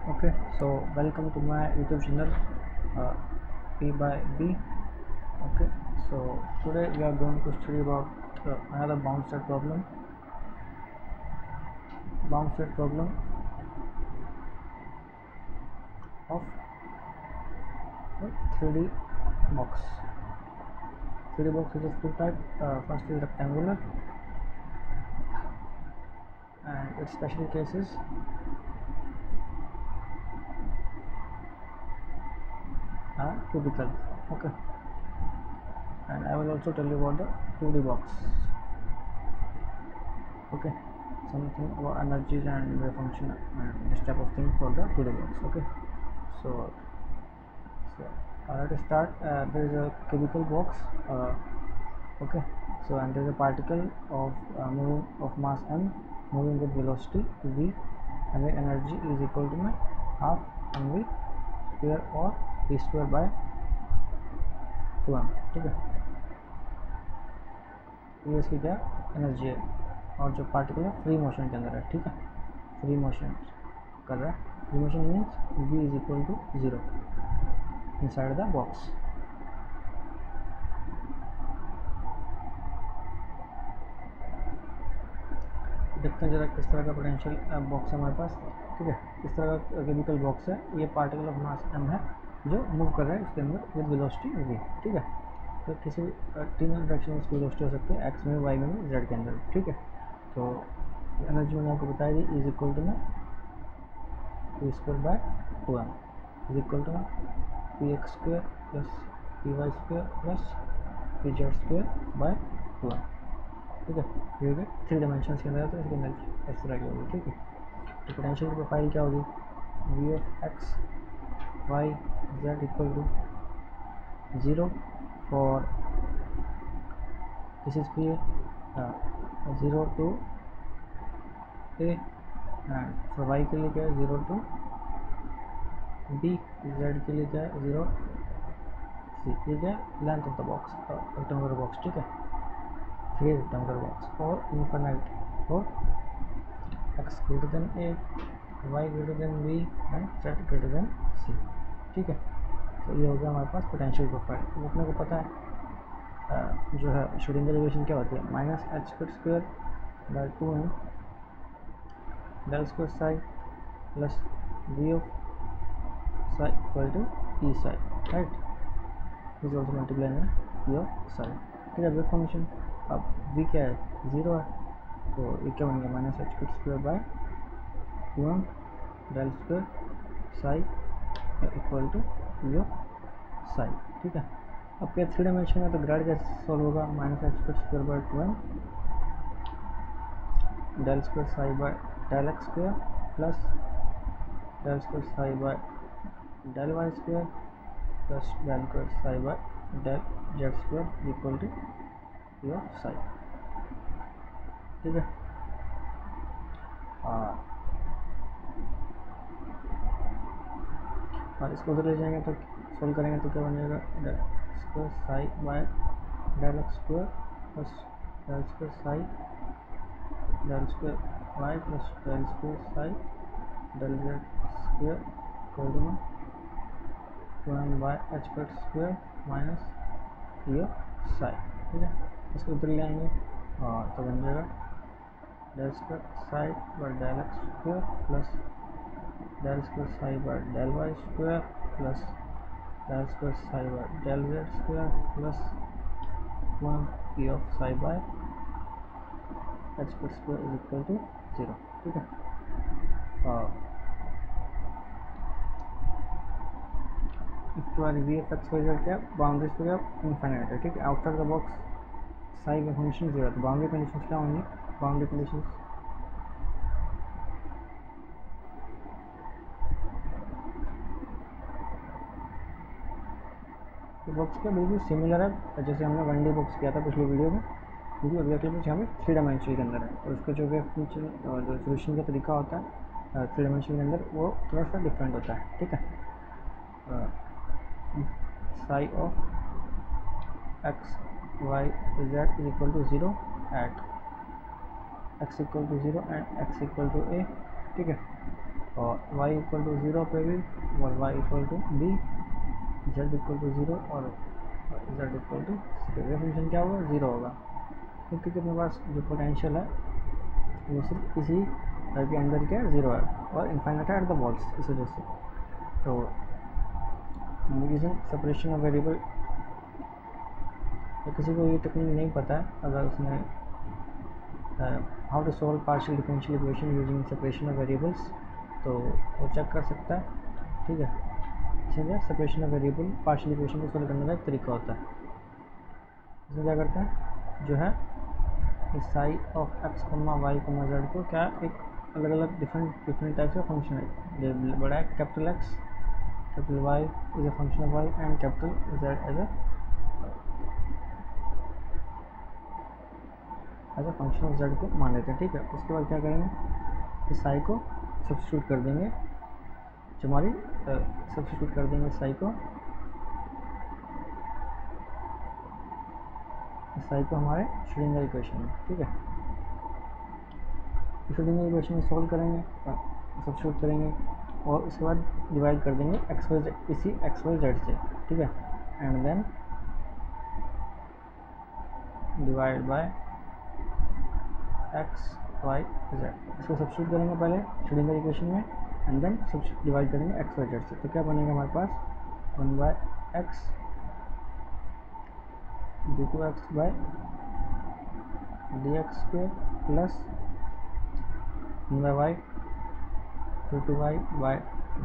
Okay, so welcome to my YouTube channel, P by B. Okay, so today we are going to study about another bound state problem. Bound state problem of a 3D box. 3D box is of two type. First is rectangular, and its special cases are cubical. Okay, and I will also tell you about the 2D box. Okay, something about energies and wave function and this type of thing for the 2D box. Okay, so let's start. There is a cubical box. Okay, so and there is a particle of moving of mass m moving with velocity v, and the energy is equal to my half mv square or v square by 2m. ठीक है, ये इसकी क्या energy है, और जो particle है free motion के अंदर है. ठीक है, फ्री मोशन कर रहा है. Free motion means v is equal to 0 inside the box. देखते हैं जरा किस तरह का पोटेंशियल बॉक्स है हमारे पास. ठीक है, इस तरह का केमिकल बॉक्स है. ये पार्टिकल ऑफ मास m है जो मूव कर रहा है इसके अंदर विद वेलोसिटी v. ठीक है, तो किसी तीन डायरेक्शन में इसकी वेलोसिटी हो सकती है, x में, y में, z के अंदर. ठीक है, तो एनर्जी मैंने आपको बताया थी इज इक्वल टू में P square by 2m is equal to में P X square plus P Y square plus P Z square by 2m. ठीक है, ये हो गया 3 डायमेंशन के अंदर, तो इसके अंदर इस तरह की होगी. ठीक है, तो पोटेंशियल की प्रोफाइल क्या होगी, V of X Y Z equal to 0 for this is P 0 to A, and for Y के लिए क्या है 0 टू बी, जेड के लिए क्या है 0 सी. ये क्या है length of the box, rectangular box. ठीक है, 3 रेक्टेंगुलर बॉक्स और infinite for X greater than A, Y greater than B and Z greater than C. ठीक है, तो ये हो गया हमारे पास पोटेंशियल प्रोफाइल. वो अपने को पता है जो है श्रोडिंगर इक्वेशन क्या होती है, minus H square by 2m del square psi plus V of psi equal to E psi. Right, is also multiply में ई ऑफ साई. ठीक है, वेव फंक्शन अब v क्या है 0 है, तो ये क्या बन गया minus H square by 2m del square psi equal to E of psi. ठीक है, अब क्या 3 डायमेंशन है तो ग्रेड कैसे सॉल्व होगा, minus H square by 2m del square psi by del X square plus del square psi by del Y square plus del square psi by del Z square equal to E of psi. ठीक है, और इसको उधर ले जाएंगे तो solve करेंगे तो क्या बन जाएगा, del square psi by del X square plus del square psi del square Y plus del square psi del Z square equal to में 2m by H square minus E of psi. ठीक है, इसको उधर ले आएंगे और तो बन जाएगा del square psi by del X square plus del square psi by del Y square plus del square psi by del Z square plus 1 E of psi by H square is equal to 0. ठीक है, इसके बाद V F X Y Z क्या boundaries पे क्या infinite है. ठीक है, आउटसाइड द बॉक्स साई का फंक्शन 0 है, तो बाउंड्री कंडीशन क्या होंगी, बाउंड्री कंडीशन बॉक्स क्या बिल्कुल सिमिलर है जैसे हमने 1D बॉक्स किया था पिछले वीडियो में, क्योंकि एग्जैक्टली कुछ यहाँ पे 3 डायमेंशन के अंदर है, और उसका जो वेव फंक्शन जो सोल्यूशन का तरीका होता है 3 डायमेंशन के अंदर वो थोड़ा सा डिफरेंट होता है. ठीक है, psi of X Y Z is equal to 0 at x equal to 0 and x equal to a, ठीक है। और y इक्वल टू 0 पे भी, और y equal to b, z equal to 0 और z इक्वल टू 0। ये फंक्शन क्या होगा, 0 होगा, क्योंकि अपने पास जो पोटेंशियल है वो सिर्फ इसी घर के अंदर क्या है, 0 है, और इनफाइनाइट है एट द वॉल्स, इस वजह से। तो यूजिंग सेपरेशन ऑफ वेरिएबल, किसी को ये टेक्निक नहीं पता है, अगर उसने how to solve partial differential equation using separation of variables, तो वो चेक कर सकता है, ठीक है। इसलिए separation of variable partial equation को सॉल्व करने का एक तरीका होता है। इसमें क्या करते हैं, जो है psi of X comma Y comma Z को क्या एक अलग अलग डिफरेंट टाइप्स का फंक्शन है, बड़ा है capital X, capital Y is a function of Y, and capital Z as a function of Z को मान लेते हैं, ठीक है। उसके बाद क्या करेंगे, इस साई को सब्स्टिट्यूट कर देंगे, जो हमारी सब्स्टिट्यूट कर देंगे साई को हमारे श्रोडिंगर इक्वेशन में, ठीक है। श्रोडिंगर इक्वेशन में सॉल्व करेंगे, सब्स्टिट्यूट करेंगे, और उसके बाद डिवाइड कर देंगे एक्स वाई जेड, इसी एक्स वाई जेड से, ठीक है। And then divide by X Y Z, इसको सब्स्टिट्यूट करेंगे पहले श्रोडिंगर इक्वेशन में, एंड देन डिवाइड करेंगे एक्स वाई जेड से, तो क्या बनेगा हमारे पास 1 by X D two X by D X square plus 1 by Y D two Y by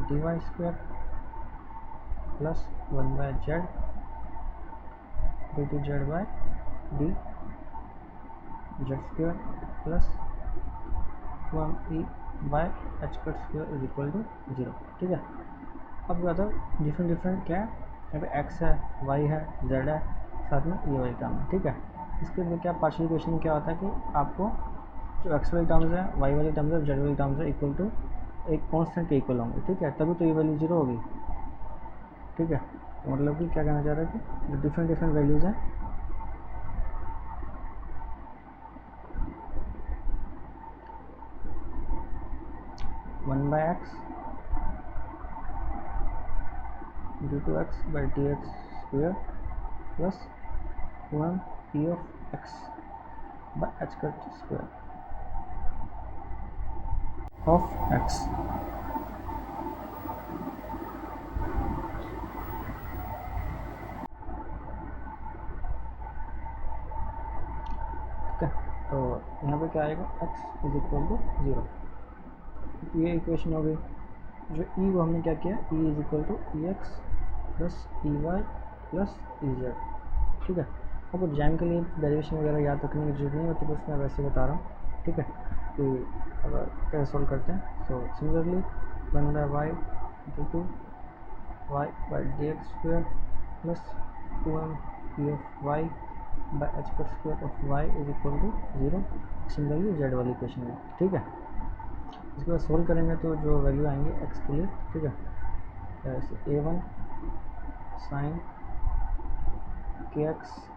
D Y square plus 1 by Z D two Z by D Z square plus 1 E by H cut square is equal to 0, ठीक है। अब बताओ different क्या है, यहाँ पे x है, Y है, जेड है, साथ में ये वाई टर्म है, ठीक है। इसके अंदर क्या पार्शियल इक्वेशन में क्या होता है कि आपको जो एक्स वाली टर्म्स है, वाई वाली टर्म्स है, जेड वाली टर्म्स है, इक्वल टू एक कांस्टेंट के इक्वल होंगे, ठीक है, तभी तो ये वैल्यू 0 होगी, ठीक है। तो मतलब कि क्या कहना चाह रहा है कि जो डिफरेंट वैल्यूज़ हैं, one by X D two X by D X square plus 1 E of X by H cut square of X, ठीक है। तो यहाँ पे क्या आएगा, x इज इक्वल टू 0, ये इक्वेशन हो गई। जो ई वो हमने क्या किया, E is equal to E X plus E Y plus E Z, ठीक है। अब एग्जाम के लिए डेरिवेशन वगैरह याद रखने की जरूरत नहीं होती, बस मैं वैसे बता रहा हूँ, ठीक है। कि अगर कैसे सॉल्व करते हैं, so similarly 1 by Y D two Y by D X square plus 2m E of Y by H cut square of Y is equal to 0, similarly Z वाली इक्वेशन में, ठीक है। इसके बाद सोल्व करेंगे तो जो वैल्यू आएंगे एक्स के लिए, ठीक है, जैसे a1 sine K X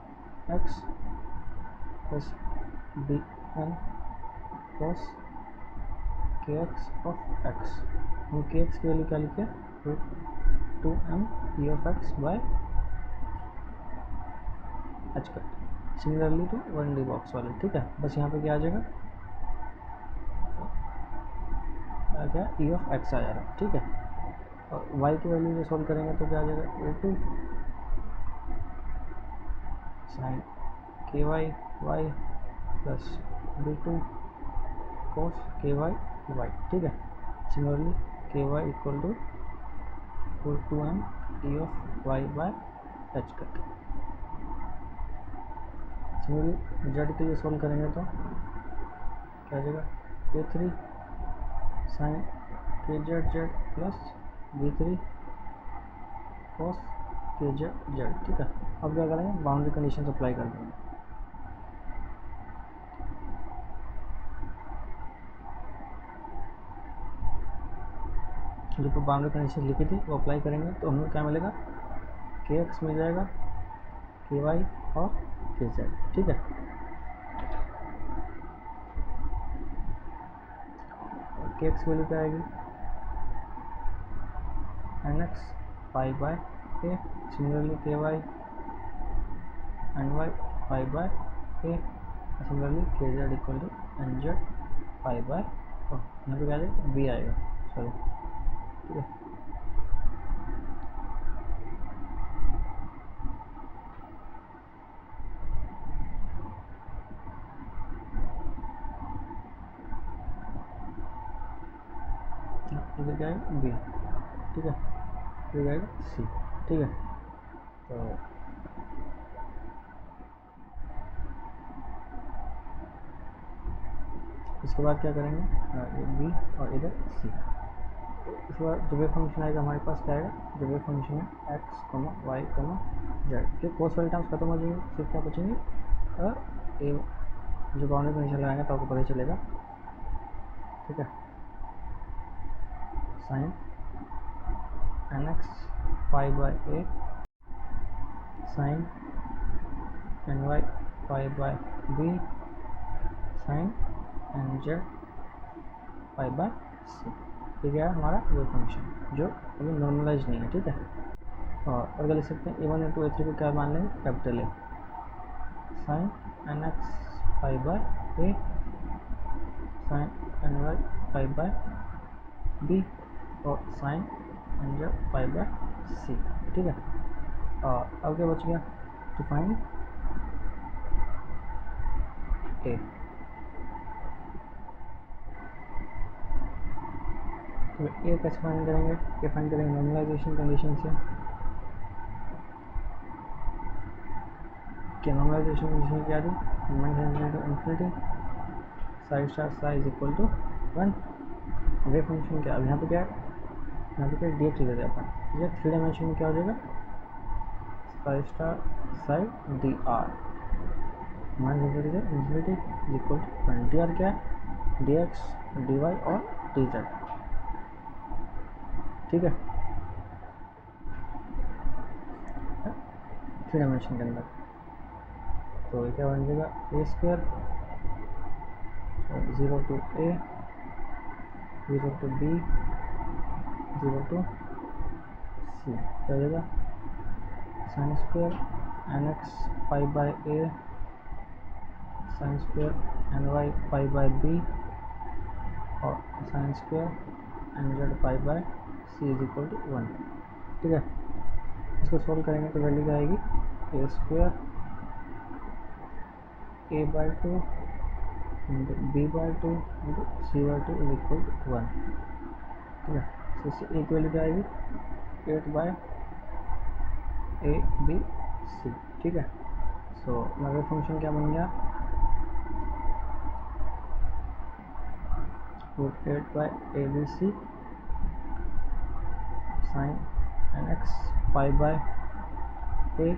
plus B N cos K X of X, हम के एक्स की वैल्यू क्या लिखे, 2m E of X by H cut, similarly to 1D box वाले, ठीक है। बस यहाँ पे क्या आ जाएगा, क्या ई ऑफ एक्स आ जाएगा, ठीक है। और y की वैल्यू जो सोल्व करेंगे तो क्या आ जाएगा, a2 sine K Y Y plus b2 cos K Y Y, ठीक है। Similarly K Y equal to 2m E of Y by H cut. Similarly Z के लिए सोल्व करेंगे तो क्या आ जाएगा, a3 साइन के Z Z plus b3 cos के जेड जेड, ठीक है। अब क्या करेंगे, बाउंड्री कंडीशन अप्लाई कर देंगे, जो बाउंड्री कंडीशन लिखी थी वो अप्लाई करेंगे, तो हमें क्या मिलेगा, के एक्स मिल जाएगा, के वाई और के जेड, ठीक है। के एक्स वैल्यू क्या आएगी N X pi by A, similarly K Y N Y pi by A, similarly K Z equal to N Z pi by, यहाँ पे क्या आएगा बी आएगा, सॉरी, ठीक है। इधर क्या आएगा बी, ठीक है, इधर आएगा सी, ठीक है। तो इसके बाद क्या करेंगे, ये बी और इधर सी। इसके बाद जो वे फंक्शन आएगा हमारे पास क्या आएगा, जो वे फंक्शन है एक्स वाई जेड के कोस वाले टर्म्स खत्म हो जाएंगे, सिर्फ क्या बचेंगे ए, जो बाउंड्री में नीचे लगाएंगे तो आपको पता चलेगा, ठीक है। Sine N X pi by A sine N Y pi by B sine N Z pi by C, ठीक है हमारा वे फंक्शन जो अभी नॉर्मलाइज नहीं है, ठीक है। और अगर लिख सकते हैं A1 इंटू A3 को क्या मान लेंगे capital A, sine N X pi by A sine N Y pi by B और sine N Z pi by C, ठीक है। और अब क्या बच गया, टू फाइंड ए, तो ए कैसे फाइंड करेंगे, ए फाइंड करेंगे नॉर्मलाइजेशन कंडीशन से, कि नॉर्मलाइजेशन कंडीशन क्या थी, infinity psi star psi is equal to 1, wave function क्या, अब यहाँ पे क्या है, यहाँ पे क्या डी एक्स लिख देते हैं अपन, ये 3 डायमेंशन में क्या हो जाएगा psi star psi D R minus infinity is equal to D R क्या है डी एक्स डी वाई और डी जेड, ठीक है, 3 डायमेंशन के अंदर। तो क्या बन जाएगा A square 0 to A 0 to B 0 to C, क्या हो जाएगा sine square N X pi by A sine square N Y pi by B और sine square N Z pi by C is equal to 1, ठीक है। इसको solve करेंगे तो value क्या आएगी A square A by 2 into B by 2 into C by 2 is equal to 1, ठीक है। तो इससे एक वैल्यू क्या आएगी 8 बाय ए बी सी, ठीक है। सो हमारा फंक्शन क्या बन गया, root 8 by A B C sine N X pi by A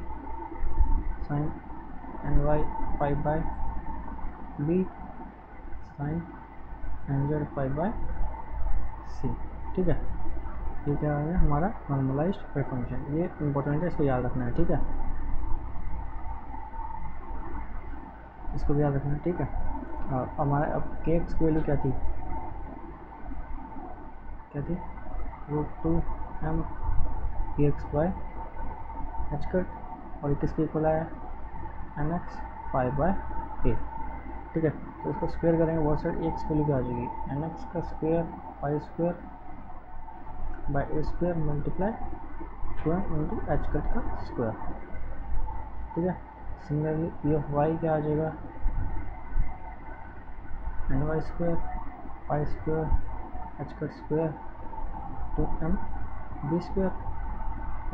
sine N Y pi by B sine N Z pi by C, ठीक है। ये क्या है हमारा नॉर्मलाइज्ड वेव फंक्शन, ये इंपॉर्टेंट है, इसको याद रखना है, ठीक है, इसको भी याद रखना है, ठीक है। और हमारा अब के एक्स की वैल्यू क्या थी root 2 M P X by H cut, और किसके इक्वल आया N X pi by A, ठीक है। तो इसको स्क्वायर करेंगे बहुत साइड, एक्स की वैल्यू क्या आ जाएगी एन एक्स का square pi square by A square multiply 2m into h cut का स्क्वायर, ठीक है। सिमिलरली पी ऑफ वाई क्या आ जाएगा n Y square pi square H cut square 2m b square,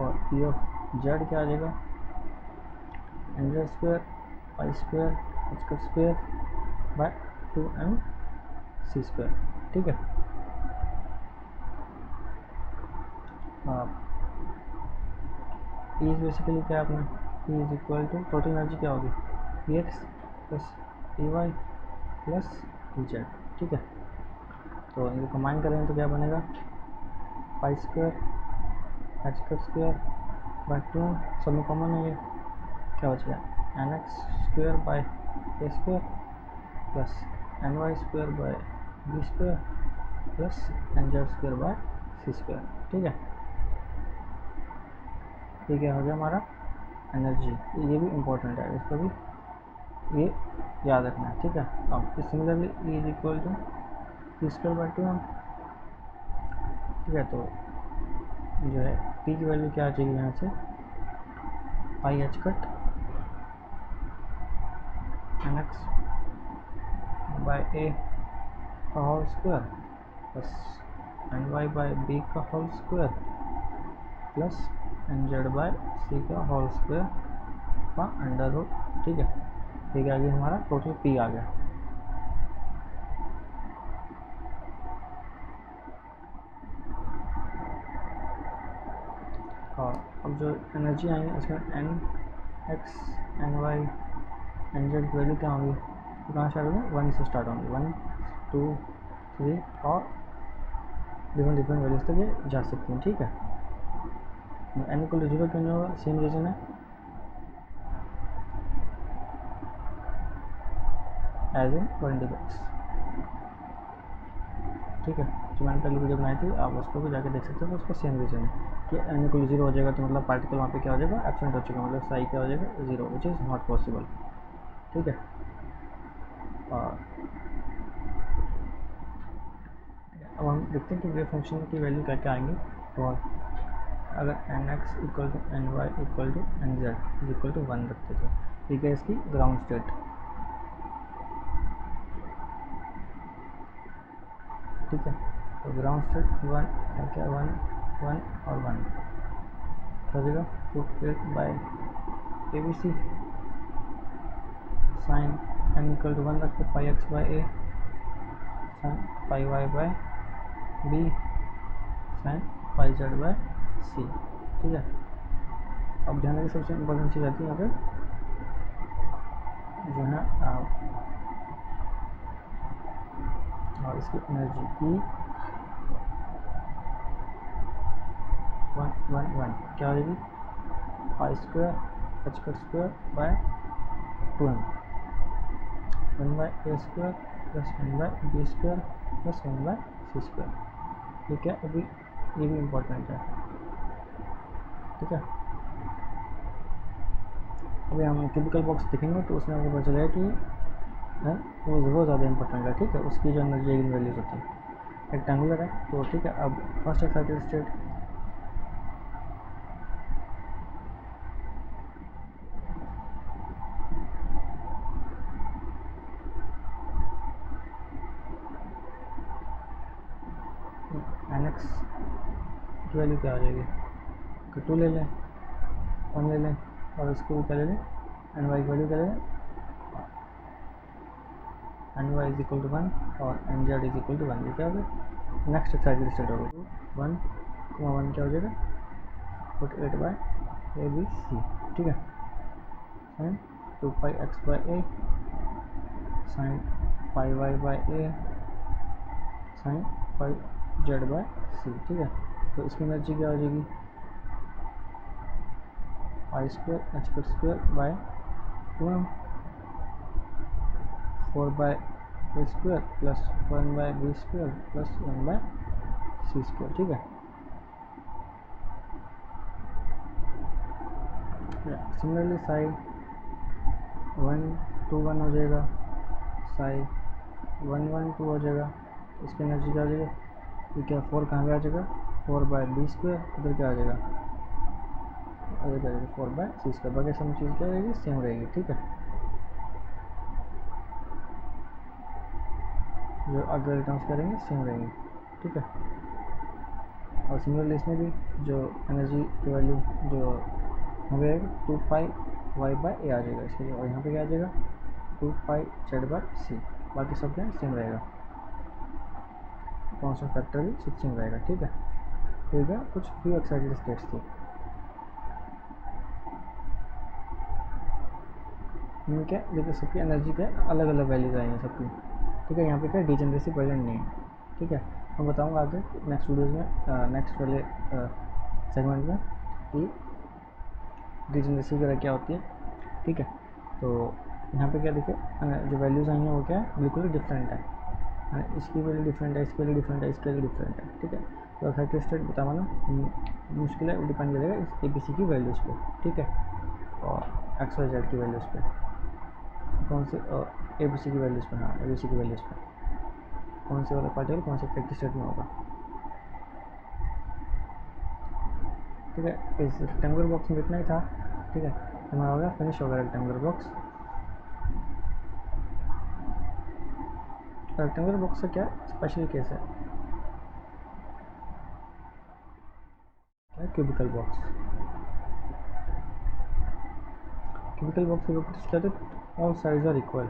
और पी ऑफ जेड क्या आ जाएगा n z square pi square H cut square by 2m c square, ठीक है। ई बेसिकली क्या है अपना E is equal to total energy क्या होगी E X plus E Y plus E Z, ठीक है। तो इनको कंबाइन करेंगे तो क्या बनेगा pi square H cut square by 2 सब में कॉमन है, ये क्या बच गया N X square by A square plus N Y square by B square plus NZ² by C²। ठीक है, ये क्या हो गया हमारा एनर्जी। ये भी इम्पोर्टेंट है, इसको भी ये याद रखना है। ठीक है, अब similarly E is equal to P² by 2m। ठीक है, तो जो है P की वैल्यू क्या आ जाएगी यहाँ से pi h cut nx by a का whole square plus ny by b का whole square plus nz by c का होल स्क्वायर का अंडर रूट। ठीक है, ठीक है, आगे हमारा टोटल P आ गया। और अब जो एनर्जी आएंगे उसमें nx ny nz की वैल्यू क्या होंगी, तो कहाँ स्टार्ट होंगे 1 से स्टार्ट होंगे, 1 2 3 और डिफरेंट वैल्यूज तक ये जा सकती हैं। ठीक है, n इक्वल टू 0 क्यों नहीं होगा, सेम रीज़न है एज इन 20 ठीक है, जो मैंने पहले वीडियो बनाई थी आप उसको भी जाके देख सकते हो। तो उसका सेम रीज़न है कि n इक्वल 0 हो जाएगा तो मतलब पार्टिकल वहाँ पे क्या हो जाएगा एब्सेंट हो चुका, मतलब साई क्या हो जाएगा 0, विच इज़ नॉट पॉसिबल। ठीक है, और अब हम देखते हैं कि वेव फंक्शन की वैल्यू क्या क्या आएंगी। फॉर अगर nx equal to ny equal to nz is equal to 1 रखते थे, ठीक है, इसकी ग्राउंड स्टेट। ठीक है, तो ग्राउंड स्टेट 1 क्या 1 1 और 1 क्या हो जाएगा √8 by ABC sine n equal to 1 रखते pi x by a sine pi y by b sine pi z by c। ठीक है, अब ध्यान रखिए सबसे इम्पोर्टेंट चीज़ आती है यहाँ पे जो है और इसकी एनर्जी E 1 क्या हो जाएगी pi square h cut square by 2m 1 by a square plus 1 by b square plus 1 by c²। ठीक है, अभी ये भी इम्पोर्टेंट है। ठीक है, अभी हम क्यूबिकल बॉक्स देखेंगे तो उसमें आपको पता चलेगा कि है वो ज़्यादा इंपॉर्टेंट है। ठीक है, उसकी जो एनर्जी वैल्यूज होती है रेक्टेंगुलर है। तो ठीक है, अब फर्स्ट एक्साइटेड स्टेट nx की वैल्यू क्या आ जाएगी कि 2 ले लें 1 ले लें और इसको भी क्या ले लें ny की वैल्यू क्या ले लें ny इज इक्वल टू 1 और nz इज इक्वल टू 1। ये क्या हो गया नेक्स्ट एक्साइटेड स्टेट होगा 1 क्या हो जाएगा √8 बाय ABC। ठीक है, sine 2 pi x by a sine pi y by a sine pi z by c। ठीक है, तो इसकी एनर्जी क्या हो जाएगी pi square h cut square by 2m 4 by a square plus 1 by b square plus 1 by c²। ठीक है, similarly Sai 1 2 1 हो जाएगा, साई 1 1 2 हो जाएगा। इसकी एनर्जी क्या हो जाएगा ये क्या 4 कहाँ पे आ जाएगा 4 बाय b स्क्वायर, इधर क्या आ जाएगा इधर क्या आ जाएगा 4 बाय c²। बाकी सब चीज़ क्या रहेगी सेम रहेगी। ठीक है, जो आगे रिटर्न्स करेंगे सेम रहेंगे। ठीक है, और सिमिलरली इसमें भी जो एनर्जी की वैल्यू जो यहाँ पे 2 पाई y बाय a आ जाएगा इसके लिए, और यहाँ पे क्या आ जाएगा 2 पाई z बाय c। बाकी सब क्या सेम रहेगा, कॉन्स्टेंट फैक्टर भी सेम रहेगा। ठीक है, ठीक है, कुछ फ्यू एक्साइटेड स्टेट्स थी इनके देखिए सबकी एनर्जी के अलग अलग वैल्यूज आएंगे सबकी। ठीक है, यहाँ पे क्या डिजेनरेसी प्रेजेंट नहीं है। ठीक है, मैं बताऊँगा आगे नेक्स्ट वीडियोज़ में नेक्स्ट वाले सेगमेंट में कि डिजेनरेसी वगैरह क्या होती है। ठीक है, तो यहाँ पे क्या देखिए जो वैल्यूज़ आई हैं वो क्या है बिल्कुल ही डिफरेंट है। इसकी वैल्यू डिफरेंट है, इसकी वैल्यू डिफरेंट है, इसकी वैल्यू डिफरेंट है, ठीक है। तो एक्साइटेड स्टेट बता मानो मुश्किल है, वो डिपेंड करेगा इस ABC की वैल्यूज़ पे, ठीक है, और XYZ की वैल्यूज़ पे, कौन से ABC की वैल्यूज़ पे, हाँ ABC की वैल्यूज़ पे कौन से वाला पार्टिकल कौन से एक्साइटेड स्टेट में होगा, ठीक है। इस रेक्टेंगुलर बॉक्स में इतना ही था, ठीक है, हमारा हो गया, फिनिश हो गया रेक्टेंगुलर बॉक्स। रेक्टेंगुलर बॉक्स का क्या स्पेशल केस है, क्या क्यूबिकल बॉक्स। क्यूबिकल बॉक्स की प्रॉपर्टीज क्या होती है, all sides are equal,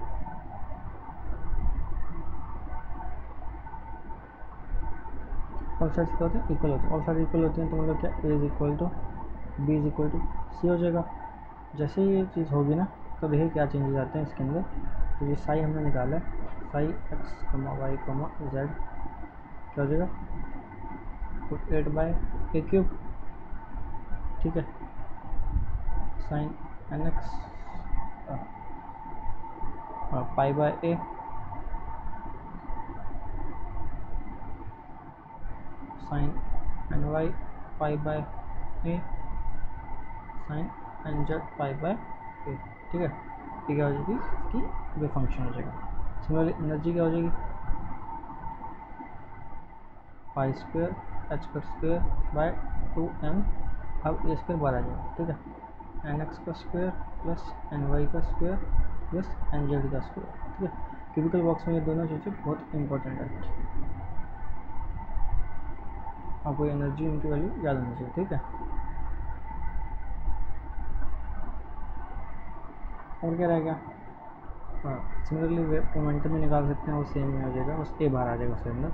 all sides क्या होते हैं, इक्वल होते हैं, ऑल साइड इक्वल होती हैं, तो मतलब क्या A is equal to B is equal to C हो जाएगा। जैसे ही ये चीज़ होगी ना, तो देखिए क्या चेंजेस आते हैं इसके अंदर। तो ये साई हमने निकाला है, साई x, y, z क्या हो जाएगा, 8/a³, ठीक है। Sine nx π/a, sine ny π/a, sine nz π/a, ठीक है। ये क्या हो जाएगी, इसकी वे फंक्शन हो जाएगा। सिमिलरली एनर्जी क्या हो जाएगी, π² h²/2m, अब A² बाहर आ जाएगा, ठीक है, nx² plus ny² plus nz², ठीक है। क्यूबिकल बॉक्स में ये दोनों चीज़ें बहुत इंपॉर्टेंट है, आपको एनर्जी उनकी वैल्यू याद होनी चाहिए, ठीक है। और क्या रहेगा, हाँ सिमिलरली वे मोमेंटम में निकाल सकते हैं, वो सेम ही हो जाएगा, बस A बाहर आ जाएगा उसके अंदर,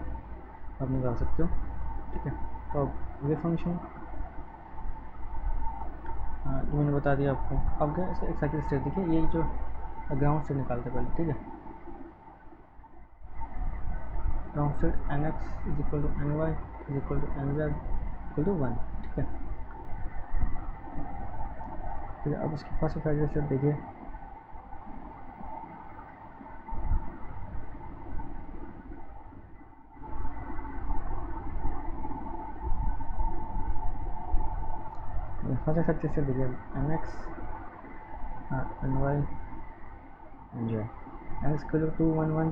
आप निकाल सकते हो, ठीक है। तो अब वे फंक्शन जो मैंने बता दिया आपको। अब क्या इसका एक्साइटेड स्टेट देखिए, ये जो ग्राउंड स्टेट निकालते पहले, ठीक है। Ground state nx is equal to ny is equal to nz equal to 1, ठीक है, ठीक है। अब इसकी फर्स्ट एक्साइटेड स्टेट देखिए, फर्स्ट एक्साइटेड स्टेट देखिए, nx ny nz, nx equal to 2 1 1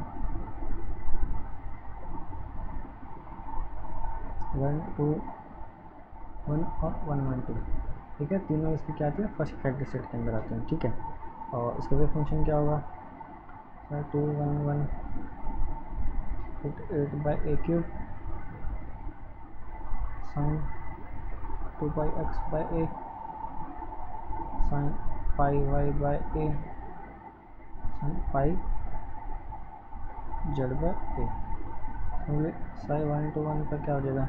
1 2 1 और 1 1 2, ठीक है। तीनों इसके क्या आते हैं, फर्स्ट एक्साइटेड स्टेट के अंदर आते हैं, ठीक है। और इसका वेव फंक्शन क्या होगा, 2 1 1 8/a³ sign 2πx/a sign πy/a sign πz/a। Sign 1 का क्या हो जाएगा,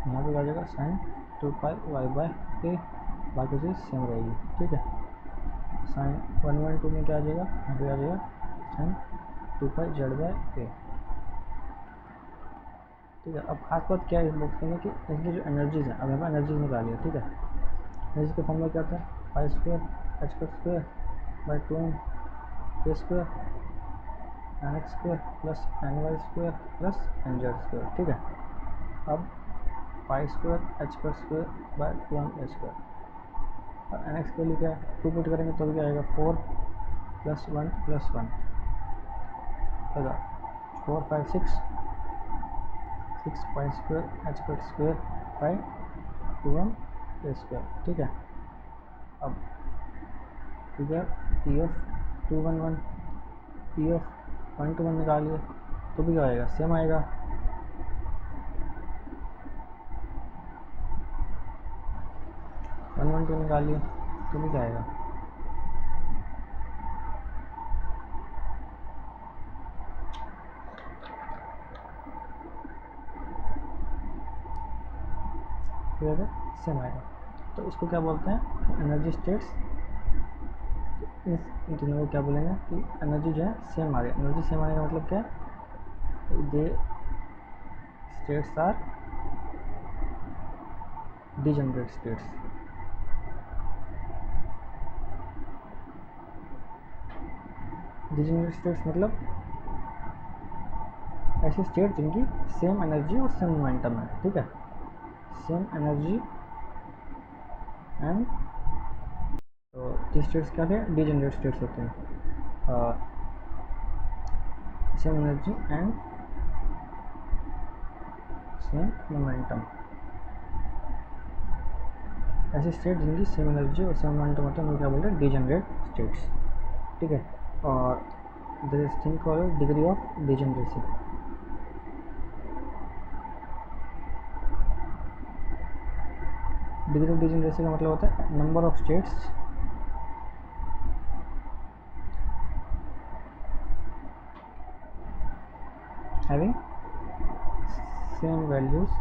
यहाँ पे आ जाएगा साइन 2πy/a, बाकी चीज़ सेम रहेगी, ठीक है। साइन 1 1 2 में क्या आ जाएगा, यहाँ पे आ जाएगा साइन 2πz/a, ठीक है। अब खास बात क्या है इस बॉक्स में कि इनकी जो एनर्जीज हैं, अब यहाँ पर एनर्जीज निकाली है, ठीक है। एनर्जी का फॉर्मूला क्या था, π² h²/2m a² nx² plus ny² plus nz², ठीक है। अब π² h²/2m a², और nx के लिए क्या है, 2 पुट करेंगे तो क्या आएगा, 4 + 1 + 1 होगा 4 5 6 π² h²/2m a², ठीक है। अब फिगर P(211) P(121) निकालिए तो भी क्या आएगा, सेम आएगा। 112 निकालिए तो भी क्या आएगा, फिर सेम आएगा। तो इसको क्या बोलते हैं, एनर्जी स्टेट्स। इन तीनों को क्या बोलेंगे कि एनर्जी जो है सेम आ रही है। एनर्जी सेम आने का मतलब क्या है, they states are degenerate states. Degenerate states मतलब ऐसे स्टेट जिनकी सेम एनर्जी और सेम मोमेंटम है, ठीक है, सेम एनर्जी एंड, तो ये स्टेट्स क्या थे, डीजेनरेट स्टेट्स होते हैं, same energy and same momentum, ऐसे स्टेट जिनकी सेम एनर्जी और सेम मोमेंटम होता है उनको क्या बोलते हैं, डीजेनरेट स्टेट्स, ठीक है। और there is thing called degree of degeneracy. Degree of degeneracy का मतलब होता है number of states having same values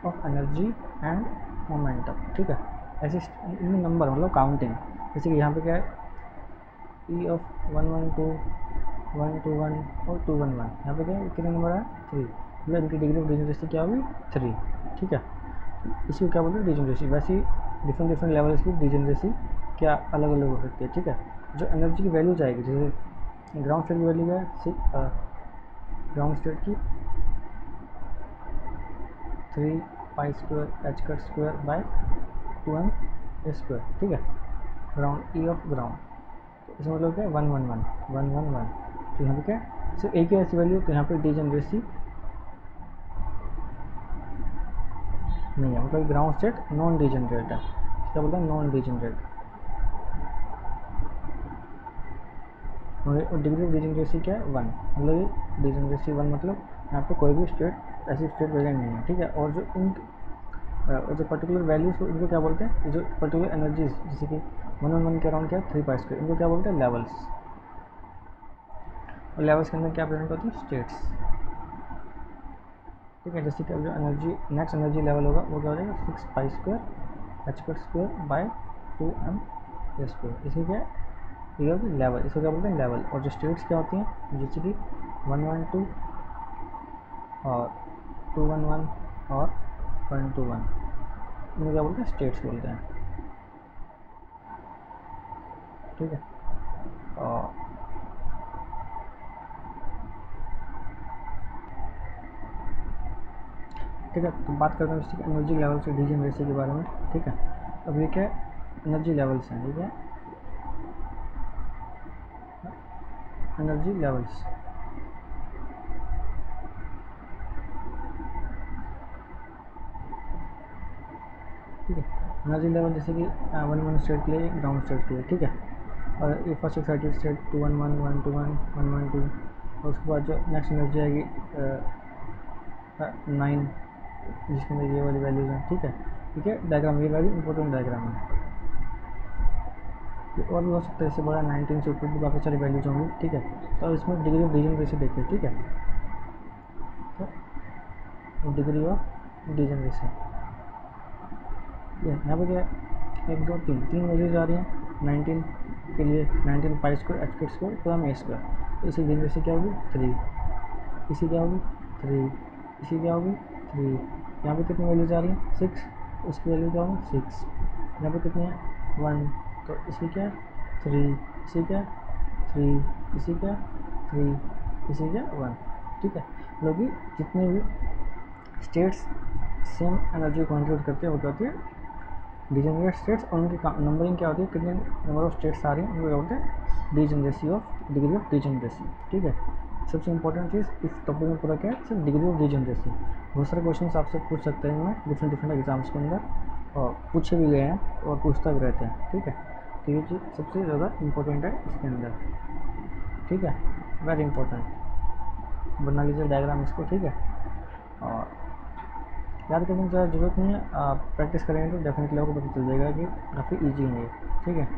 of energy and momentum, ठीक है। ऐसे इनमें नंबर मतलब काउंटिंग, जैसे कि यहाँ पे क्या है, ई ऑफ 112 121 और 211, यहाँ पे क्या है, कितने नंबर है, 3, मतलब इनकी डिग्री ऑफ डीजेनरेसी क्या होगी, 3, ठीक है। इसको क्या बोलते हैं, डीजेनरेसी। वैसे ही डिफरेंट डिफरेंट लेवल्स की डीजेनरेसी क्या अलग अलग हो सकती है, ठीक है। जो एनर्जी की वैल्यू जाएगी, जैसे ग्राउंड स्टेट की वैल्यू क्या है, ग्राउंड स्टेट की 3 पाई square H cut square by 2m square, ठीक है, ग्राउंड ई ऑफ ग्राउंड, तो इसमें मतलब क्या है 111 111, तो यहाँ पे क्या है सिर्फ एक ही ऐसी वैल्यू, तो यहाँ पे डीजेनरेसी नहीं है, मतलब ग्राउंड स्टेट नॉन डीजेनरेट है, इसका बोलते हैं नॉन डीजेनरेट। और डिग्री ऑफ डीजेनरेसी क्या है, 1, मतलब डीजेनरेसी 1, मतलब यहाँ पे कोई भी स्टेट ऐसी स्टेट वगैरह नहीं है, ठीक है। और जो पर्टिकुलर वैल्यूज इनको क्या बोलते हैं, जो पर्टिकुलर एनर्जीज जैसे कि 111 के अराउंड क्या है 3 पाई स्क्वायर, इनको क्या बोलते हैं, लेवल्स। और लेवल्स के अंदर क्या प्रेजेंट होती है, स्टेट्स, ठीक है। जैसे कि अब जो एनर्जी नेक्स्ट एनर्जी लेवल होगा वो क्या हो जाएगा, 6 पाई square H cut square by 2m square, इसमें क्या है, ये होगी लेवल, इसको क्या बोलते हैं, लेवल। और जो स्टेट्स क्या होती हैं, जैसे कि 112 और 211 और 121, इनको क्या बोलते हैं, स्टेट्स बोलते हैं, ठीक है। और ठीक है, तो बात करते हैं इसकी एनर्जी लेवल से डीजेनरेसी के बारे में, ठीक है। अब ये क्या है, एनर्जी लेवल्स हैं, ठीक है, एनर्जी लेवल्स, ठीक है। एनर्जी लेवल जैसे कि 111 स्टेट के लिए, ग्राउंड स्टेट के लिए, ठीक है। और ये फर्स्ट एक्साइटेड स्टेट 211 121 112, और उसके बाद जो नेक्स्ट एनर्जी आएगी 9, जिसके अंदर ये वाली वैल्यूज हैं, ठीक है। ठीक है, डायग्राम ये वाली इंपॉर्टेंट डायग्राम है, और भी हो सकता है, इससे बड़ा 19 से ऊपर भी काफ़ी सारी वैल्यूज होंगी, ठीक है। तो अब इसमें डिग्री ऑफ डीजेनरेसी देखिए, ठीक है, तो डिग्री ऑफ डीजेनरेसी ये यहाँ पे क्या है, 1 2 3 वैल्यूज आ रही हैं 19 के लिए, 19 पाई स्क्वायर एच कट स्क्वायर तो हम ए स्क्वायर, तो इसी डीजेनरेसी क्या होगी, 3, इसी क्या होगी 3, इसी क्या होगी 3, यहाँ पे कितनी वैल्यूज आ रही हैं 6, उसकी वैल्यू क्या होगी 6, यहाँ पे कितनी है 1, तो इसकी क्या है 3, इसी क्या 3, इसी क्या 3, इसी क्या 1, ठीक है। मतलब कि जितने भी स्टेट्स सेम एनर्जी को कंट्रीब्यूट करते हैं वो क्या होती है, डीजेनरेट स्टेट्स, और उनकी नंबरिंग क्या होती है, कितने नंबर ऑफ स्टेट्स आ रही हैं उनको क्या बोलते हैं, degeneracy of degree of degeneracy, ठीक है। सबसे इंपॉर्टेंट चीज़ इस टॉपिक में पूरा क्या है, सिर्फ डिग्री ऑफ डीजेनरेसी। बहुत सारे क्वेश्चन आपसे पूछ सकते हैं मैं डिफरेंट डिफरेंट एग्जाम्स के अंदर, और पूछे भी गए हैं और पूछता भी रहते हैं, ठीक है। तो ये चीज़ सबसे ज़्यादा इंपॉर्टेंट है इसके अंदर, ठीक है, वेरी इंपॉर्टेंट। बना लीजिए डायग्राम इसको, ठीक है। और याद करने की ज़्यादा ज़रूरत नहीं है, आप प्रैक्टिस करेंगे तो डेफिनेटली आपको पता चल जाएगा कि काफ़ी ईजी है ये, ठीक है।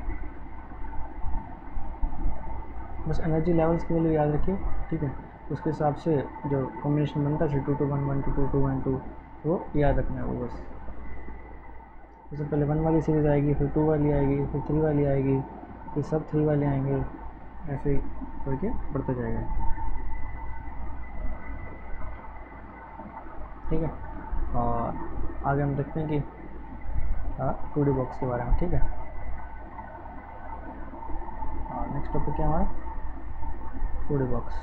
बस एनर्जी लेवल्स की वैल्यू याद रखिए, ठीक है। उसके हिसाब से जो कॉम्बिनेशन बनता है 2 2 1 1 2 2 1 2, वो याद रखना है वो बस। जैसे पहले 1 वाली सीरीज़ आएगी, फिर 2 वाली आएगी, फिर 3 वाली आएगी, फिर सब 3 वाले आएंगे, ऐसे ही करके बढ़ता जाएगा, ठीक है। और आगे हम देखते हैं कि 2D बॉक्स के बारे में, ठीक है। नेक्स्ट टॉपिक है हमारा 2D बॉक्स।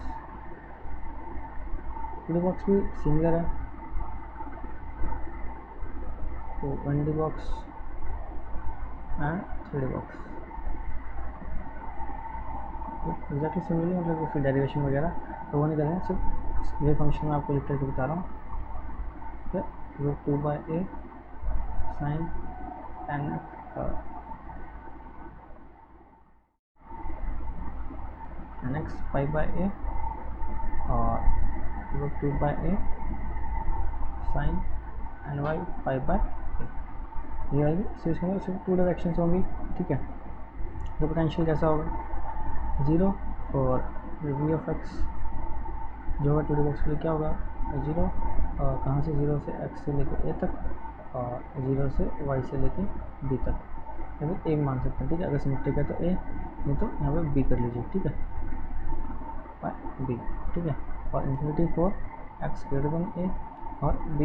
2D बॉक्स भी सिमिलर है, तो 1D box and 3D box exactly similar, मतलब उसकी डेरिवेशन वगैरह तो वो नहीं करेंगे, सिर्फ ये फंक्शन में आपको लिख करके बता रहा हूँ। ठीक है, root 2/a sign nx π/a और root 2/a sign ny π/a, ये आएगी। सिर्फ 2 डायरेक्शंस होंगी। ठीक है, तो पोटेंशियल कैसा होगा 0 फॉर v ऑफ x जो होगा 2D बॉक्स के लिए क्या होगा 0, कहाँ से 0 से x से लेके a तक और 0 से y से लेके b तक, या फिर a मान सकते हैं। ठीक है, अगर सिमेट्रिक है तो a, नहीं तो यहाँ पे b कर लीजिए। ठीक है, b। ठीक है, और infinity for x greater than a और b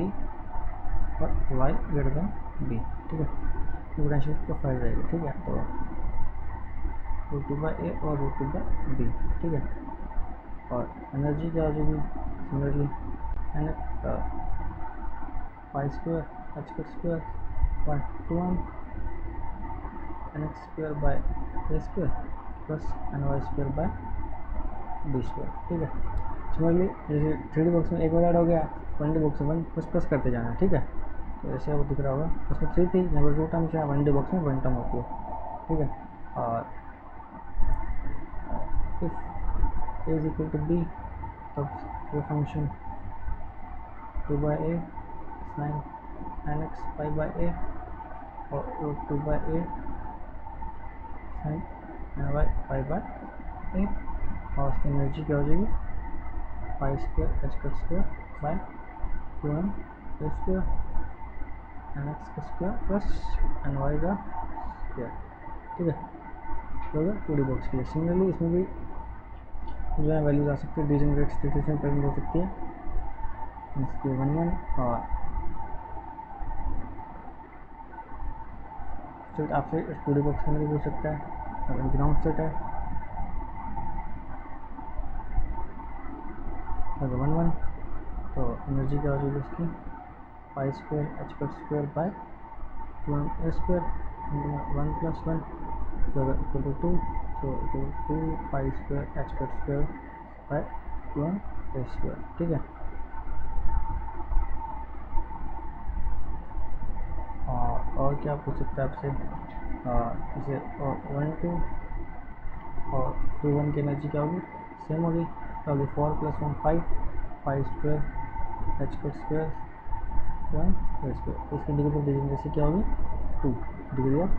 और y ग्रेटर देन b। ठीक है, तो पोटेंशियल प्रोफाइल रहेगी। ठीक है, तो रूट 2/a और रूट 2/b। ठीक है, और एनर्जी क्या हो जाएगी similarly n pi square h square by 2m nx square by a square plus ny square by b square. ठीक है, सिमिलरली जैसे 3D बॉक्स में एक बार ऐड हो गया, 1D बॉक्स में 1 प्लस प्लस करते जाना। ठीक है, तो जैसे वो दिख रहा होगा, उसमें 3 थी, यहाँ पर 2 टर्म्स है, 1D बॉक्स में 1 टर्म होती है। ठीक है, और if a is equal to b, तब ये function 2/a sign nx π/a और root 2/a sign ny π/a, और उसकी एनर्जी क्या हो जाएगी pi square h square by 2m a square nx का स्क्वायर प्लस ny का स्क्वायर। ठीक है, तो होगा 2D बॉक्स के लिए। सिमिलरली इसमें भी जो है वैल्यूज आ सकती है, डिजेनरेट स्टेटस में प्रेजेंट हो सकती है, इसकी 1 और स्टेट आपसे 2D बॉक्स के अंदर भी हो सकता है। अगर ग्राउंड स्टेट है अगर 1 तो एनर्जी क्या हो जाएगी उसकी पाई square h square by 2m a square 1 + 1 तो अगर इक्वल टू 2, तो 2 पाई square h square by 2m a square. ठीक है, और क्या पूछ सकता है आपसे, जैसे 1 2 और 2 1 की एनर्जी क्या होगी सेम होगी, तो अभी 4 + 1 5 pi square h square 1 a square, तो इसकी डिग्री ऑफ डिजेनरेसी क्या होगी 2 डिग्री ऑफ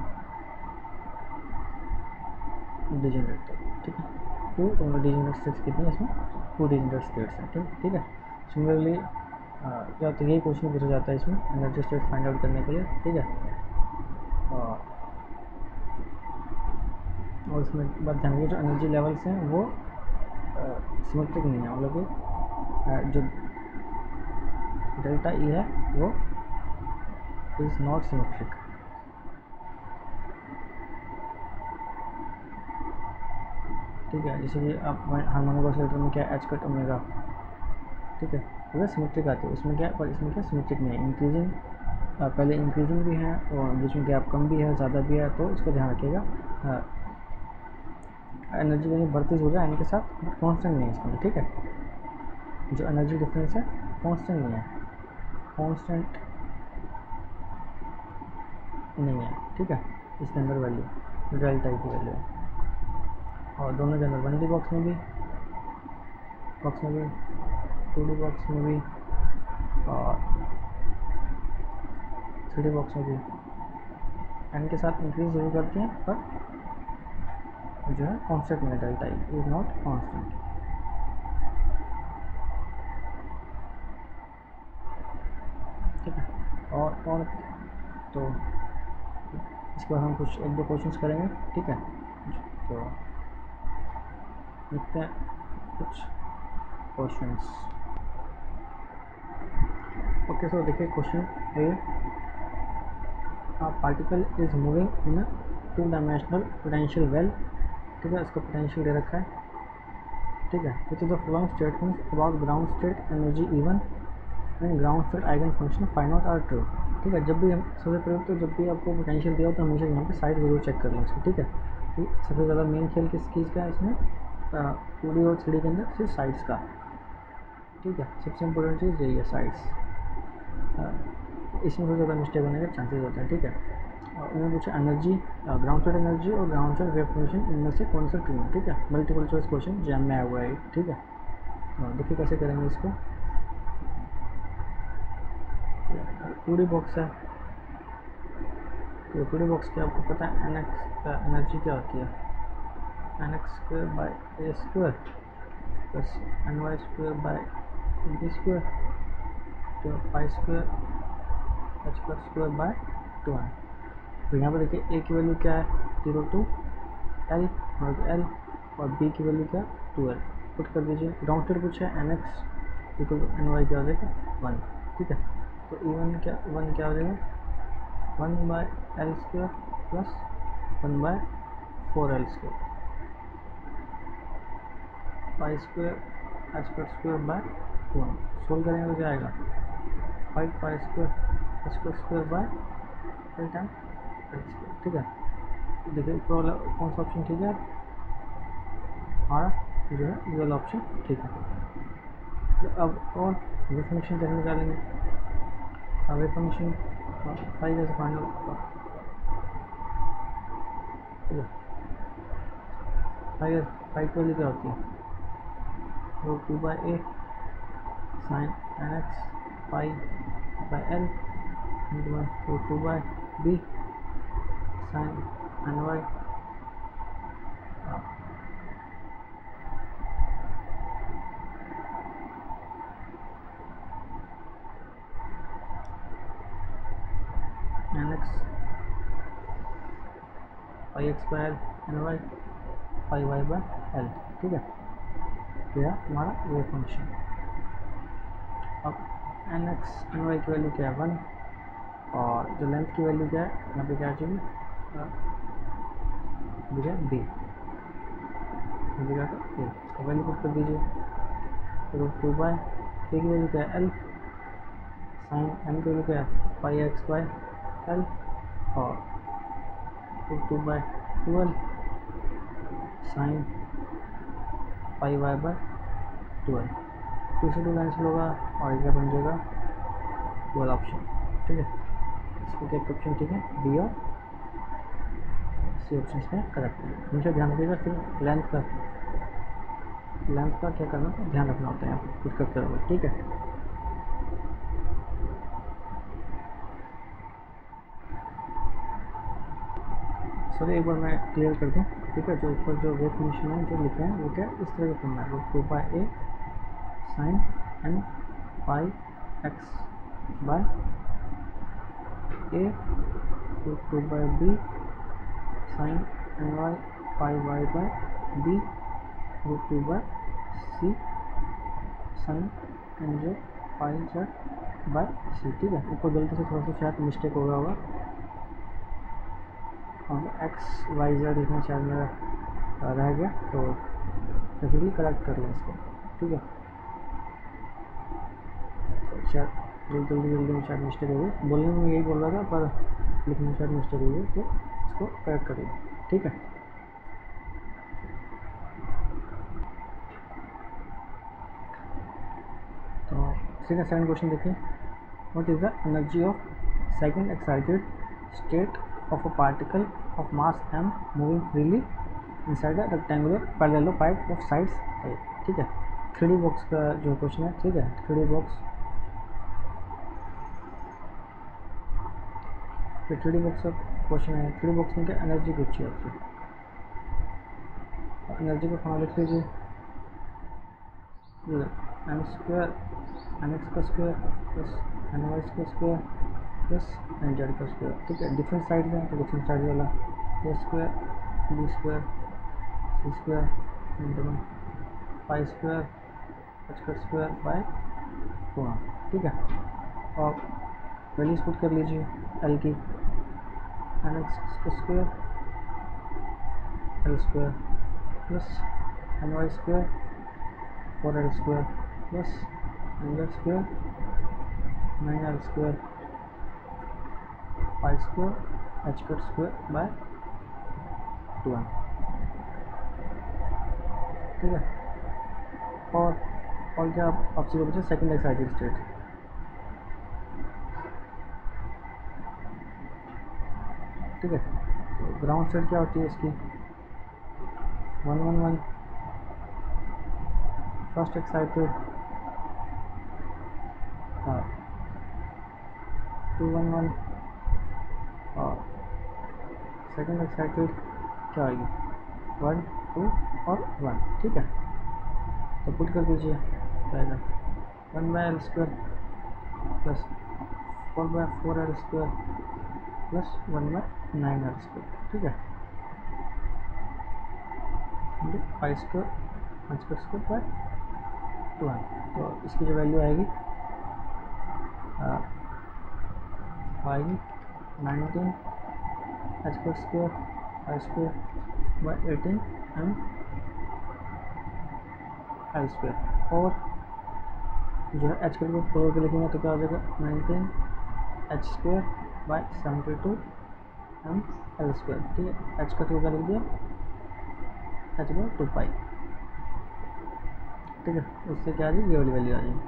डिजेनरेट। ठीक है, 2 तो डिजेनरेट स्टेट्स कितनी है इसमें 2 डिजेनरेट स्टेट्स हैं। ठीक है, सिमिलरली क्या तो यही क्वेश्चन पूछा जाता है इसमें एनर्जी स्टेट फाइंड आउट करने के लिए। ठीक है, और इसमें बात ध्यान रखिए जो एनर्जी लेवल्स हैं वो सिमेट्रिक नहीं है, मतलब कि जो डेल्टा ई है वो इज़ नॉट सिमेट्रिक। ठीक है, जैसे कि आप हार्मोनिक ऑसिलेटर में क्या h कट ओमेगा, ठीक है, वो सिमेट्रिक आती है, उसमें क्या, पर इसमें क्या सिमेट्रिक नहीं है। इंक्रीजिंग पहले इंक्रीजिंग भी है और बीच में गैप कम भी है ज़्यादा भी है, तो इसको ध्यान रखिएगा। एनर्जी वैल्यू बढ़ती हो रहा है इनके साथ, कांस्टेंट नहीं है इसमें। ठीक है, जो एनर्जी डिफरेंस है कांस्टेंट नहीं है, कांस्टेंट नहीं है। ठीक है, इसके अंदर वैल्यू डेल्टा की वैल्यू है, और दोनों के अंदर 1D बॉक्स में भी 2D बॉक्स में भी और 3D बॉक्स में भी एन के साथ इंक्रीज जरूर करते हैं, पर जो है कांस्टेंट नहीं है, डेल्टा इज नॉट कांस्टेंट। ठीक है, और तो इसके बाद हम कुछ 1-2 क्वेश्चंस करेंगे। ठीक है, तो देखते हैं कुछ क्वेश्चंस। ओके, सो देखिए question A, a particle is moving in a 2-dimensional potential well ठीक है, इसका पोटेंशियल दे रखा है, ठीक है। Which is the following statements about ground state energy even and ground state eigen function find out are true, ठीक है। जब भी हम सबसे पहले तो जब भी आपको पोटेंशियल दिया हो तो हमेशा यहाँ पे साइड ज़रूर चेक कर लें उसकी, ठीक है। सबसे ज़्यादा मेन खेल किस चीज़ का है इसमें, 2D और 3D के अंदर सिर्फ साइड्स का, ठीक है। सबसे इम्पोर्टेंट चीज़ यही है, साइड्स। इसमें सबसे ज़्यादा मिस्टेक होने के चांसेस होते हैं, ठीक है। उन्होंने पूछा एनर्जी, ग्राउंड स्टेट एनर्जी और ग्राउंड स्टेट वेव फंक्शन इनमें से कौन सा ट्रू है, ठीक है। मल्टीपल चॉइस क्वेश्चन जैम में आया हुआ है, ठीक है। देखिए कैसे करेंगे इसको। 2D बॉक्स है, तो 2D बॉक्स के आपको पता है NX एनर्जी क्या होती है, NX square by A square plus NY square by B square तो pi square H plus square by 2 है। तो यहाँ पर देखिए A की वैल्यू क्या है 0 to L और L, और B की वैल्यू क्या 2L। पुट कर दीजिए। ग्राउंड स्टेट कुछ है NX इक्वल टू NY क्या हो जाएगा 1, ठीक है। तो E1 क्या 1 क्या हो जाएगा 1 by L square plus 1 by 4L square pi square H plus square by 2। Solve करेंगे तो क्या आएगा 5 pi square H plus square by 10 time L square, ठीक है। देखिए ऊपर वाला कौन सा ऑप्शन ठीक है, हमारा जो है ये वाला ऑप्शन ठीक है। तो अब और वेव फंक्शन कैसे निकालेंगे, वेव फंक्शन फाइव कैसे फाइंड आउट, ठीक है। फाइव की वैल्यू क्या होती है root 2 by a sine NX pi by L root 2 by B sine NY NX pi X by L NY pi Y by L, ठीक है। यह हमारा वेव फंक्शन। अब NX NY की वैल्यू क्या है 1, और जो लेंथ की वैल्यू क्या है यहाँ पे क्या आ जाएगी B, क्या ए, इसका वैल्यू पुट कर दीजिए। रूट 2 बाय ए की वैल्यू क्या है L, साइन M की वैल्यू क्या है पाई X बाय L, और root 2 by 2L sine pi Y by 2L। 2 से 2 कैंसिल होगा और क्या बन जाएगा वाला ऑप्शन, ठीक है। इसको क्या ऑप्शन ठीक है बी और सी ऑप्शन इसमें करेक्ट है। हमेशा ध्यान रखिएगा फिर लेंथ का क्या करना है ध्यान रखना होता है यहाँ पर कुछ करते रहोगे, ठीक है। सर एक बार मैं क्लियर कर दूँ, ठीक है। जो ऊपर जो वेव फंक्शन है जो लिखे हैं वो क्या इस तरह का फॉर्म है root 2 by a sine N pi X by a root 2 by B sine NY pi Y by B root 2 by C sine NJ pi Z by C, ठीक है। ऊपर गलती से थोड़ा सा शायद मिस्टेक हो गया होगा, और XYZ इसमें शायद मेरा रह गया, तो डेफिनेटली करेक्ट कर लें इसको, ठीक है। तो शायद जल्दी में शायद मिस्टेक हो गई, बोलने में यही बोल रहा था पर लिखने में शायद मिस्टेक हो गई, तो इसको करेक्ट कर लें, ठीक है। तो ठीक है, सेकंड क्वेश्चन देखिए। What is the energy of second excited state of a particle of mass m moving freely inside the rectangular parallelepiped of sides a, ठीक है। 3D बॉक्स का जो क्वेश्चन है, ठीक है। 3D बॉक्स का क्वेश्चन है। 3D बॉक्स में क्या एनर्जी पूछी है आपसे, एनर्जी का फॉर्मूला लिख लीजिए m स्क्वायर NX का स्क्वायर प्लस NY का स्क्वायर प्लस NZ का स्क्वायर, ठीक है। डिफरेंट साइड हैं तो डिफरेंट साइड वाला A square B square C square pi square H का स्क्वायर बाय 2, ठीक है। और वैल्यूज पुट कर लीजिए L की NX का square L square plus N Y square 4l square plus n z square 9l square pi square H cut square by 2m। ठीक है, और क्या आपसे जो बचा सेकेंड एक्साइटेड स्टेट। ठीक है, तो ग्राउंड स्टेट क्या होती है इसकी 111 फर्स्ट एक्साइटेड 211 और सेकेंड एक्साइटेड क्या आएगी 1 2 और 1। ठीक है, तो पुट कर दीजिए जाएगा 1/l square plus 4/4l square plus 1/9l square. ठीक है, पाई square H cut square by 2m। तो इसकी जो वैल्यू आएगी आएगी 19 H cut square pi square bye 18 m l square. और जो है एच कट को फ्लोर के लिखेंगे तो क्या हो जाएगा 19 H square bye 72 m l square. ठीक है, एच कट को क्या लिख दिया एच बाय 2 पाई। ठीक है, उससे क्या आ जाएगी ये वाली वैल्यू आ जाएगी।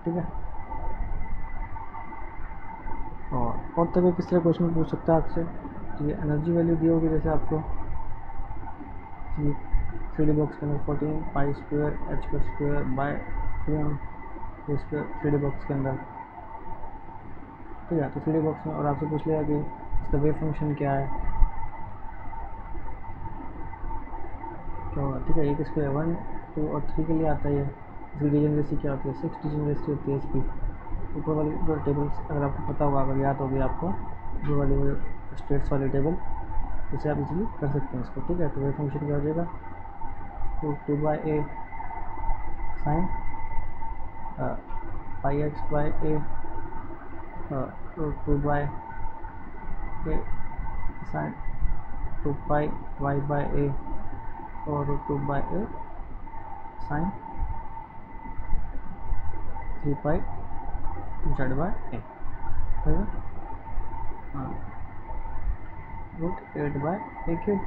ठीक है, और तभी किस तरह क्वेश्चन पूछ सकता है आपसे। तो ये एनर्जी वैल्यू दी होगी जैसे आपको 3D बॉक्स के अंदर 14 पाई square H cut square by 2m square 3D box के अंदर। ठीक है, तो 3D बॉक्स में और आपसे पूछ लिया कि इसका वेव फंक्शन क्या है क्या होगा। ठीक है, ये किसके 1 2 और 3 के लिए आता है। इसकी डिजेनरेसी क्या होती है 6 डिजेनरेसी होती है इसकी। ऊपर वाली जो टेबल्स अगर आपको पता होगा, अगर याद होगी आपको ऊपर वाली वो स्टेट्स वाली टेबल, उसे आप इजीली कर सकते हैं इसको। ठीक है, तो वेव फंक्शन क्या हो जाएगा 2/a sine pi X by A 2/a sine 2 pi Y by A और 2/a sine 3 pi Z by A. ठीक है, √8/a³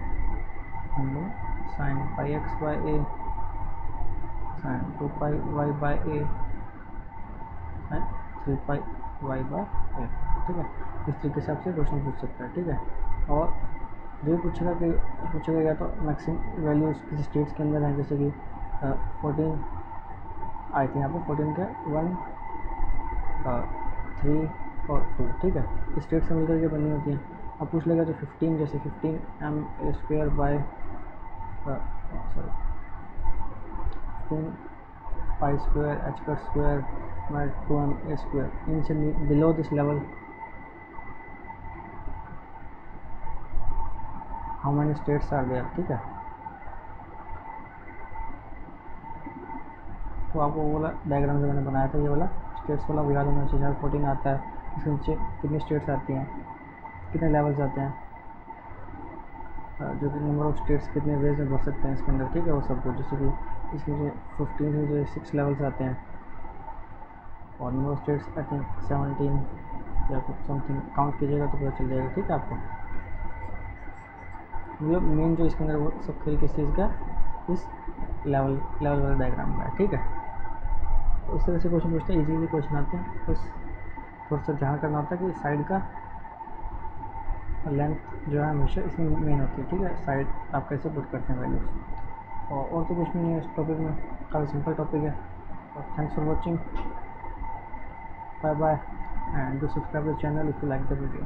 sine pi X by A sine 2 pi Y by A sine 3 pi Y by A. ठीक है, इस तरीके से आपसे question पूछ सकता है। ठीक है, और जो पूछेगा या तो मैक्सिमम वैल्यू किसी स्टेट्स के अंदर है, जैसे कि 14 आई थी यहाँ पे 14 के 1 3 और 2। ठीक है, स्टेट से मिलकर के बनी होती हैं। अब पूछ लेगा तो 15 जैसे 15 m square by 15 pi square H cut square by 2m square. इनसे below this level how many states are there. ठीक है, तो आपको वो वाला डायग्राम जो मैंने बनाया था ये वाला स्टेट्स वाला याद होना चाहिए। 14 आता है, इसके नीचे कितनी स्टेट्स आती हैं, कितने लेवल्स आते हैं, जो कि नंबर ऑफ स्टेट्स कितने वेज में बढ़ सकते हैं इसके अंदर। ठीक है, वो सब कुछ जैसे कि इसके जो 15 से जो 6 लेवल्स आते हैं और number of states I think 17 या कुछ समथिंग काउंट कीजिएगा तो पता चल जाएगा। ठीक है, आपको मतलब मेन जो इसके अंदर वो सब खेल किस चीज़ का इस लेवल वाला डायग्राम का है। ठीक है, उस तरह से क्वेश्चन पूछते हैं, इजी क्वेश्चन आते हैं। बस थोड़ा सा ध्यान करना होता है कि साइड का लेंथ जो है हमेशा इसमें मेन होती है। ठीक है, साइड आप कैसे पुट करते हैं वैल्यूज, और तो कुछ नहीं है इस टॉपिक में, काफ़ी सिंपल टॉपिक है। और thanks for watching, bye bye and do subscribe the channel if you like the video.